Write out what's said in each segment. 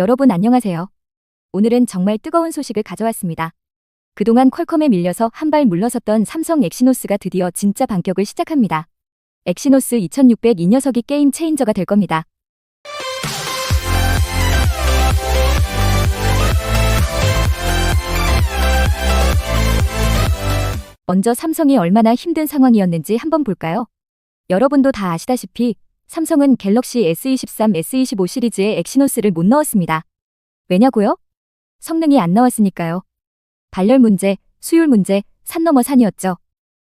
여러분 안녕하세요. 오늘은 정말 뜨거운 소식을 가져왔습니다. 그동안 퀄컴에 밀려서 한 발 물러섰던 삼성 엑시노스가 드디어 진짜 반격을 시작합니다. 엑시노스 2600 이 녀석이 게임 체인저가 될 겁니다. 먼저 삼성이 얼마나 힘든 상황이었는지 한번 볼까요? 여러분도 다 아시다시피 삼성은 갤럭시 S23, S25 시리즈에 엑시노스를 못 넣었습니다. 왜냐고요? 성능이 안 나왔으니까요. 발열 문제, 수율 문제, 산 넘어 산이었죠.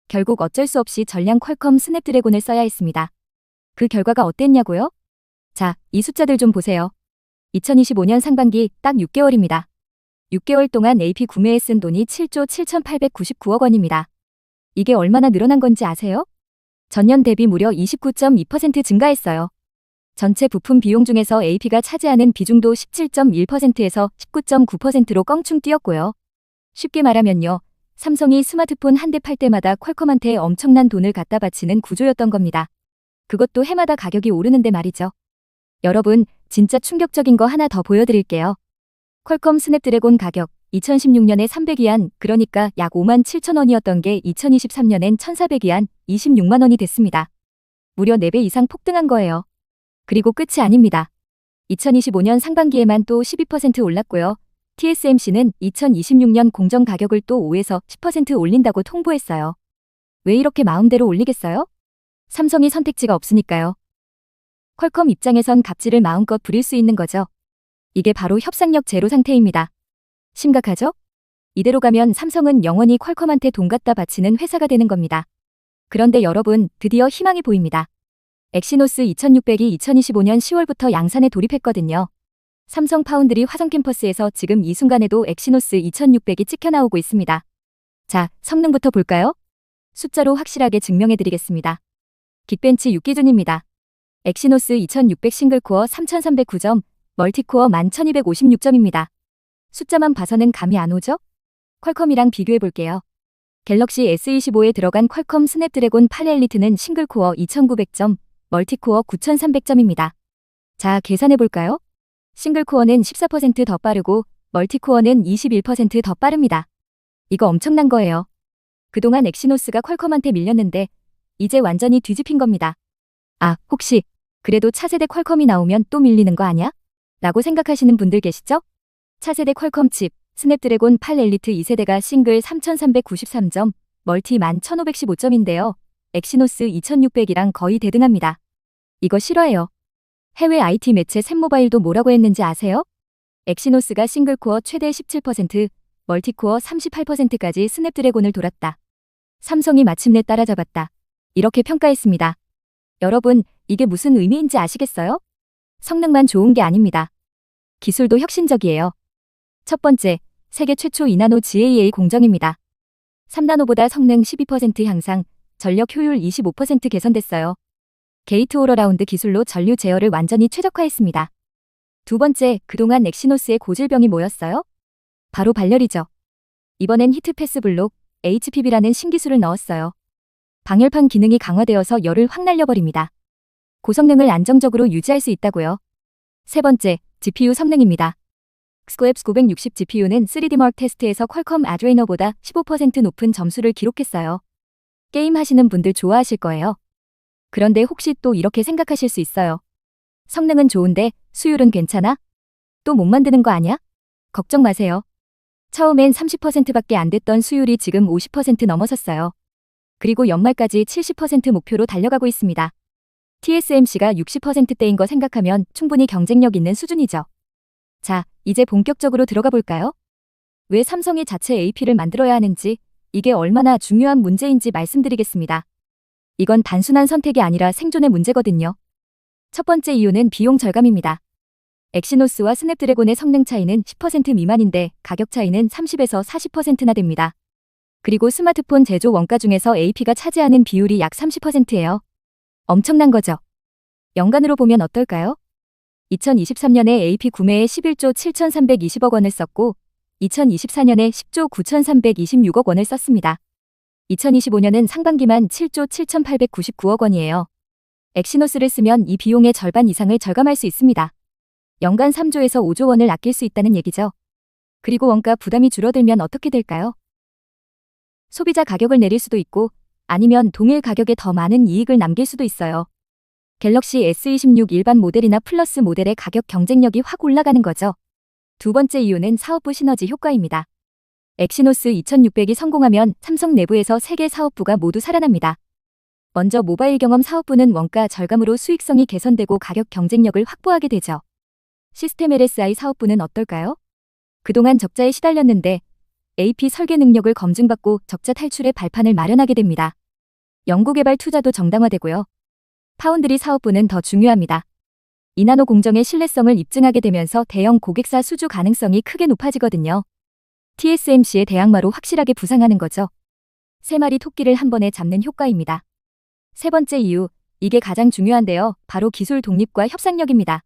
결국 어쩔 수 없이 전량 퀄컴 스냅드래곤을 써야 했습니다. 그 결과가 어땠냐고요? 자, 이 숫자들 좀 보세요. 2025년 상반기 딱 6개월입니다. 6개월 동안 AP 구매에 쓴 돈이 7조 7,899억 원입니다. 이게 얼마나 늘어난 건지 아세요? 전년 대비 무려 29.2% 증가했어요. 전체 부품 비용 중에서 AP가 차지하는 비중도 17.1%에서 19.9%로 껑충 뛰었고요. 쉽게 말하면요. 삼성이 스마트폰 한 대 팔 때마다 퀄컴한테 엄청난 돈을 갖다 바치는 구조였던 겁니다. 그것도 해마다 가격이 오르는데 말이죠. 여러분, 진짜 충격적인 거 하나 더 보여드릴게요. 퀄컴 스냅드래곤 가격 2016년에 300위안, 그러니까 약 57,000원이었던 게 2023년엔 1,400위안, 26만 원이 됐습니다. 무려 4배 이상 폭등한 거예요. 그리고 끝이 아닙니다. 2025년 상반기에만 또 12% 올랐고요. TSMC는 2026년 공정 가격을 또 5에서 10% 올린다고 통보했어요. 왜 이렇게 마음대로 올리겠어요? 삼성이 선택지가 없으니까요. 퀄컴 입장에선 갑질을 마음껏 부릴 수 있는 거죠. 이게 바로 협상력 제로 상태입니다. 심각하죠? 이대로 가면 삼성은 영원히 퀄컴한테 돈 갖다 바치는 회사가 되는 겁니다. 그런데 여러분, 드디어 희망이 보입니다. 엑시노스 2600이 2025년 10월부터 양산에 돌입했거든요. 삼성 파운드리 화성 캠퍼스에서 지금 이 순간에도 엑시노스 2600이 찍혀 나오고 있습니다. 자, 성능부터 볼까요? 숫자로 확실하게 증명해드리겠습니다. 긱벤치 6기준입니다. 엑시노스 2600 싱글코어 3309점, 멀티코어 11256점입니다. 숫자만 봐서는 감이 안 오죠? 퀄컴이랑 비교해볼게요. 갤럭시 S25에 들어간 퀄컴 스냅드래곤 8 엘리트는 싱글코어 2900점, 멀티코어 9300점입니다. 자, 계산해볼까요? 싱글코어는 14% 더 빠르고 멀티코어는 21% 더 빠릅니다. 이거 엄청난 거예요. 그동안 엑시노스가 퀄컴한테 밀렸는데 이제 완전히 뒤집힌 겁니다. 아, 혹시 그래도 차세대 퀄컴이 나오면 또 밀리는 거 아냐? 라고 생각하시는 분들 계시죠? 차세대 퀄컴 칩, 스냅드래곤 8 엘리트 2세대가 싱글 3393점, 멀티 11515점인데요. 엑시노스 2600이랑 거의 대등합니다. 이거 싫어해요. 해외 IT 매체 샘모바일도 뭐라고 했는지 아세요? 엑시노스가 싱글코어 최대 17%, 멀티코어 38%까지 스냅드래곤을 돌았다. 삼성이 마침내 따라잡았다. 이렇게 평가했습니다. 여러분, 이게 무슨 의미인지 아시겠어요? 성능만 좋은 게 아닙니다. 기술도 혁신적이에요. 첫 번째, 세계 최초 2나노 GAA 공정입니다. 3나노보다 성능 12% 향상, 전력 효율 25% 개선됐어요. 게이트 올어라운드 기술로 전류 제어를 완전히 최적화했습니다. 두 번째, 그동안 엑시노스의 고질병이 뭐였어요? 바로 발열이죠. 이번엔 히트패스 블록, HPB라는 신기술을 넣었어요. 방열판 기능이 강화되어서 열을 확 날려버립니다. 고성능을 안정적으로 유지할 수 있다고요. 세 번째, GPU 성능입니다. 스코엡스 960 GPU는 3D 마크 테스트에서 퀄컴 아드레노보다 15% 높은 점수를 기록했어요. 게임 하시는 분들 좋아하실 거예요. 그런데 혹시 또 이렇게 생각하실 수 있어요. 성능은 좋은데 수율은 괜찮아? 또 못 만드는 거 아니야? 걱정 마세요. 처음엔 30%밖에 안 됐던 수율이 지금 50% 넘어섰어요. 그리고 연말까지 70% 목표로 달려가고 있습니다. TSMC가 60%대인 거 생각하면 충분히 경쟁력 있는 수준이죠. 자, 이제 본격적으로 들어가 볼까요? 왜 삼성이 자체 AP를 만들어야 하는지, 이게 얼마나 중요한 문제인지 말씀드리겠습니다. 이건 단순한 선택이 아니라 생존의 문제거든요. 첫 번째 이유는 비용 절감입니다. 엑시노스와 스냅드래곤의 성능 차이는 10% 미만인데 가격 차이는 30에서 40%나 됩니다. 그리고 스마트폰 제조 원가 중에서 AP가 차지하는 비율이 약 30%예요. 엄청난 거죠. 연간으로 보면 어떨까요? 2023년에 AP 구매에 11조 7,320억 원을 썼고 2024년에 10조 9,326억 원을 썼습니다. 2025년은 상반기만 7조 7,899억 원이에요. 엑시노스를 쓰면 이 비용의 절반 이상을 절감할 수 있습니다. 연간 3조에서 5조 원을 아낄 수 있다는 얘기죠. 그리고 원가 부담이 줄어들면 어떻게 될까요? 소비자 가격을 내릴 수도 있고 아니면 동일 가격에 더 많은 이익을 남길 수도 있어요. 갤럭시 S26 일반 모델이나 플러스 모델의 가격 경쟁력이 확 올라가는 거죠. 두 번째 이유는 사업부 시너지 효과입니다. 엑시노스 2600이 성공하면 삼성 내부에서 3개 사업부가 모두 살아납니다. 먼저 모바일 경험 사업부는 원가 절감으로 수익성이 개선되고 가격 경쟁력을 확보하게 되죠. 시스템 LSI 사업부는 어떨까요? 그동안 적자에 시달렸는데 AP 설계 능력을 검증받고 적자 탈출의 발판을 마련하게 됩니다. 연구개발 투자도 정당화되고요. 파운드리 사업부는 더 중요합니다. 이나노 공정의 신뢰성을 입증하게 되면서 대형 고객사 수주 가능성이 크게 높아지거든요. TSMC의 대항마로 확실하게 부상하는 거죠. 3마리 토끼를 한 번에 잡는 효과입니다. 세 번째 이유, 이게 가장 중요한데요. 바로 기술 독립과 협상력입니다.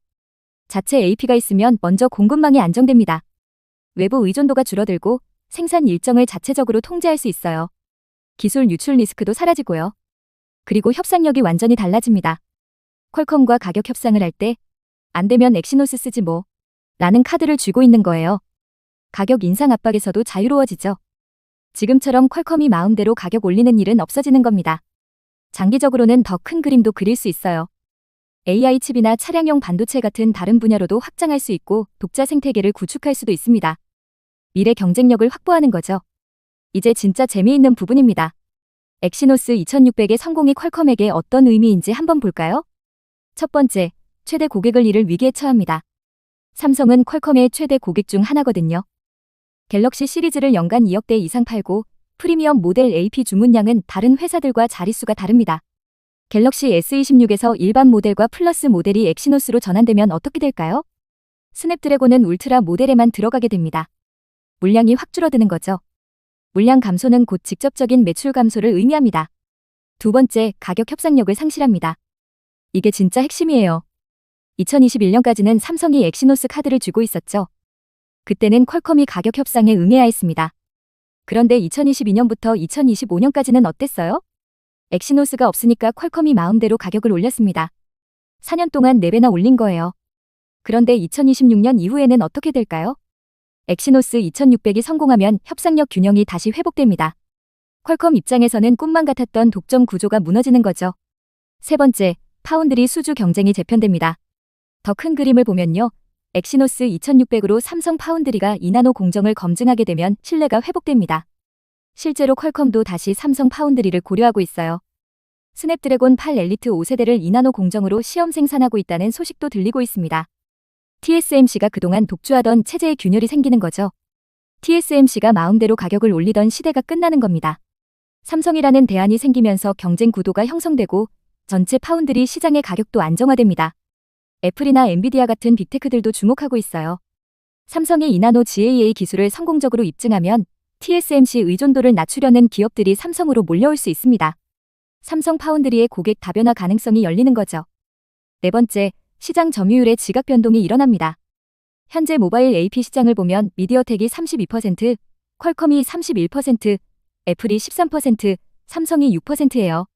자체 AP가 있으면 먼저 공급망이 안정됩니다. 외부 의존도가 줄어들고 생산 일정을 자체적으로 통제할 수 있어요. 기술 유출 리스크도 사라지고요. 그리고 협상력이 완전히 달라집니다. 퀄컴과 가격 협상을 할 때 안 되면 엑시노스 쓰지 뭐 라는 카드를 쥐고 있는 거예요. 가격 인상 압박에서도 자유로워지죠. 지금처럼 퀄컴이 마음대로 가격 올리는 일은 없어지는 겁니다. 장기적으로는 더 큰 그림도 그릴 수 있어요. AI 칩이나 차량용 반도체 같은 다른 분야로도 확장할 수 있고 독자 생태계를 구축할 수도 있습니다. 미래 경쟁력을 확보하는 거죠. 이제 진짜 재미있는 부분입니다. 엑시노스 2600의 성공이 퀄컴에게 어떤 의미인지 한번 볼까요? 첫 번째, 최대 고객을 잃을 위기에 처합니다. 삼성은 퀄컴의 최대 고객 중 하나거든요. 갤럭시 시리즈를 연간 2억 대 이상 팔고 프리미엄 모델 AP 주문량은 다른 회사들과 자릿수가 다릅니다. 갤럭시 S26에서 일반 모델과 플러스 모델이 엑시노스로 전환되면 어떻게 될까요? 스냅드래곤은 울트라 모델에만 들어가게 됩니다. 물량이 확 줄어드는 거죠. 물량 감소는 곧 직접적인 매출 감소를 의미합니다. 두 번째, 가격 협상력을 상실합니다. 이게 진짜 핵심이에요. 2021년까지는 삼성이 엑시노스 카드를 쥐고 있었죠. 그때는 퀄컴이 가격 협상에 응해야 했습니다. 그런데 2022년부터 2025년까지는 어땠어요? 엑시노스가 없으니까 퀄컴이 마음대로 가격을 올렸습니다. 4년 동안 4배나 올린 거예요. 그런데 2026년 이후에는 어떻게 될까요? 엑시노스 2600이 성공하면 협상력 균형이 다시 회복됩니다. 퀄컴 입장에서는 꿈만 같았던 독점 구조가 무너지는 거죠. 세 번째, 파운드리 수주 경쟁이 재편됩니다. 더 큰 그림을 보면요. 엑시노스 2600으로 삼성 파운드리가 이나노 공정을 검증하게 되면 신뢰가 회복됩니다. 실제로 퀄컴도 다시 삼성 파운드리를 고려하고 있어요. 스냅드래곤 8 엘리트 5세대를 이나노 공정으로 시험 생산하고 있다는 소식도 들리고 있습니다. TSMC가 그동안 독주하던 체제의 균열이 생기는 거죠. TSMC가 마음대로 가격을 올리던 시대가 끝나는 겁니다. 삼성이라는 대안이 생기면서 경쟁 구도가 형성되고 전체 파운드리 시장의 가격도 안정화됩니다. 애플이나 엔비디아 같은 빅테크들도 주목하고 있어요. 삼성이 이나노 GAA 기술을 성공적으로 입증하면 TSMC 의존도를 낮추려는 기업들이 삼성으로 몰려올 수 있습니다. 삼성 파운드리의 고객 다변화 가능성이 열리는 거죠. 네 번째, 시장 점유율의 지각 변동이 일어납니다. 현재 모바일 AP 시장을 보면 미디어텍이 32%, 퀄컴이 31%, 애플이 13%, 삼성이 6%예요.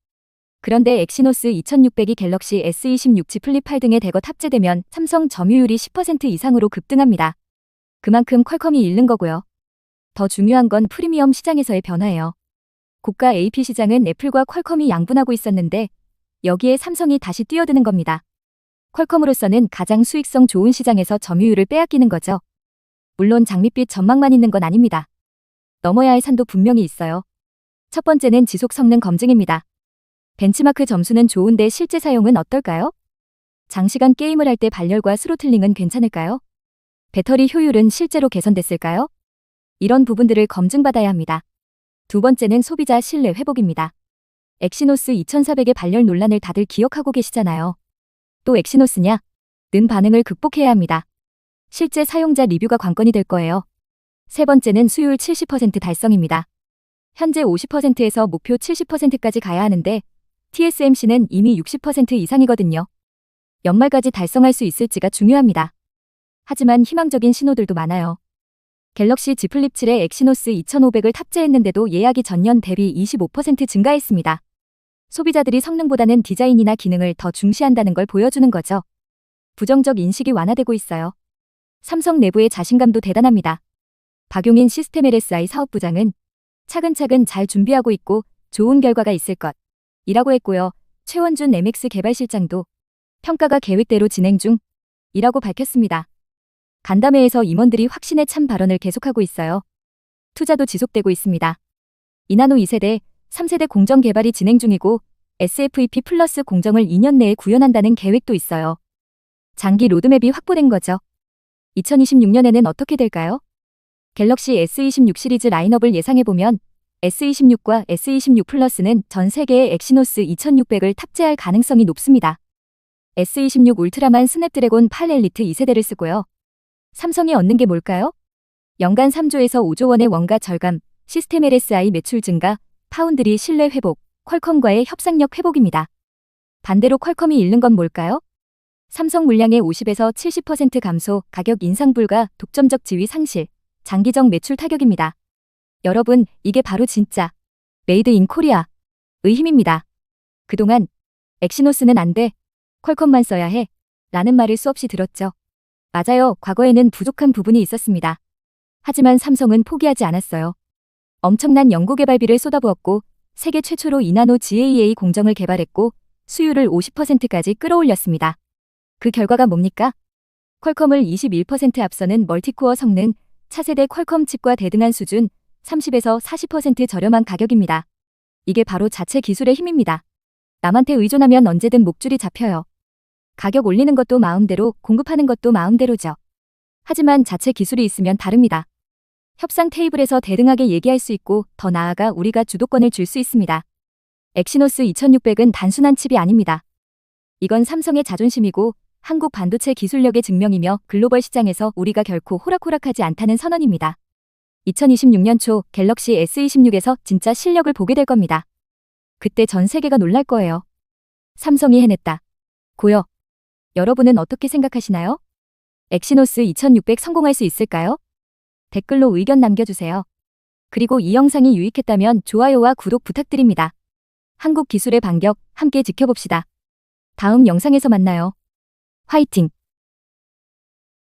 그런데 엑시노스 2600이 갤럭시 S26 Z 플립 8 등에 대거 탑재되면 삼성 점유율이 10% 이상으로 급등합니다. 그만큼 퀄컴이 잃는 거고요. 더 중요한 건 프리미엄 시장에서의 변화예요. 고가 AP 시장은 애플과 퀄컴이 양분하고 있었는데 여기에 삼성이 다시 뛰어드는 겁니다. 퀄컴으로서는 가장 수익성 좋은 시장에서 점유율을 빼앗기는 거죠. 물론 장밋빛 전망만 있는 건 아닙니다. 넘어야 할 산도 분명히 있어요. 첫 번째는 지속 성능 검증입니다. 벤치마크 점수는 좋은데 실제 사용은 어떨까요? 장시간 게임을 할 때 발열과 스로틀링은 괜찮을까요? 배터리 효율은 실제로 개선됐을까요? 이런 부분들을 검증받아야 합니다. 두 번째는 소비자 신뢰 회복입니다. 엑시노스 2400의 발열 논란을 다들 기억하고 계시잖아요. 또 엑시노스냐? 는 반응을 극복해야 합니다. 실제 사용자 리뷰가 관건이 될 거예요. 세 번째는 수율 70% 달성입니다. 현재 50%에서 목표 70%까지 가야 하는데 TSMC는 이미 60% 이상이거든요. 연말까지 달성할 수 있을지가 중요합니다. 하지만 희망적인 신호들도 많아요. 갤럭시 Z 플립 7에 엑시노스 2500을 탑재했는데도 예약이 전년 대비 25% 증가했습니다. 소비자들이 성능보다는 디자인이나 기능을 더 중시한다는 걸 보여주는 거죠. 부정적 인식이 완화되고 있어요. 삼성 내부의 자신감도 대단합니다. 박용인 시스템 LSI 사업부장은 차근차근 잘 준비하고 있고 좋은 결과가 있을 것 이라고 했고요. 최원준 MX 개발실장도 평가가 계획대로 진행 중이라고 밝혔습니다. 간담회에서 임원들이 확신에 찬 발언을 계속하고 있어요. 투자도 지속되고 있습니다. 이나노 2세대, 3세대 공정 개발이 진행 중이고 SFEP 플러스 공정을 2년 내에 구현한다는 계획도 있어요. 장기 로드맵이 확보된 거죠. 2026년에는 어떻게 될까요? 갤럭시 S26 시리즈 라인업을 예상해보면 S26과 S26 플러스는 전 세계의 엑시노스 2600을 탑재할 가능성이 높습니다. S26 울트라만 스냅드래곤 8 엘리트 2세대를 쓰고요. 삼성이 얻는 게 뭘까요? 연간 3조에서 5조 원의 원가 절감, 시스템 LSI 매출 증가, 파운드리 신뢰 회복, 퀄컴과의 협상력 회복입니다. 반대로 퀄컴이 잃는 건 뭘까요? 삼성 물량의 50에서 70% 감소, 가격 인상 불가, 독점적 지위 상실, 장기적 매출 타격입니다. 여러분, 이게 바로 진짜 메이드 인 코리아의 힘입니다. 그동안 엑시노스는 안 돼, 퀄컴만 써야 해 라는 말을 수없이 들었죠. 맞아요. 과거에는 부족한 부분이 있었습니다. 하지만 삼성은 포기하지 않았어요. 엄청난 연구개발비를 쏟아부었고 세계 최초로 이나노 GAA 공정을 개발했고 수율을 50%까지 끌어올렸습니다. 그 결과가 뭡니까? 퀄컴을 21% 앞서는 멀티코어 성능, 차세대 퀄컴 칩과 대등한 수준, 30에서 40% 저렴한 가격입니다. 이게 바로 자체 기술의 힘입니다. 남한테 의존하면 언제든 목줄이 잡혀요. 가격 올리는 것도 마음대로, 공급하는 것도 마음대로죠. 하지만 자체 기술이 있으면 다릅니다. 협상 테이블에서 대등하게 얘기할 수 있고 더 나아가 우리가 주도권을 줄 수 있습니다. 엑시노스 2600은 단순한 칩이 아닙니다. 이건 삼성의 자존심이고 한국 반도체 기술력의 증명이며 글로벌 시장에서 우리가 결코 호락호락하지 않다는 선언입니다. 2026년 초 갤럭시 S26에서 진짜 실력을 보게 될 겁니다. 그때 전 세계가 놀랄 거예요. 삼성이 해냈다. 고요. 여러분은 어떻게 생각하시나요? 엑시노스 2600 성공할 수 있을까요? 댓글로 의견 남겨주세요. 그리고 이 영상이 유익했다면 좋아요와 구독 부탁드립니다. 한국 기술의 반격 함께 지켜봅시다. 다음 영상에서 만나요. 화이팅!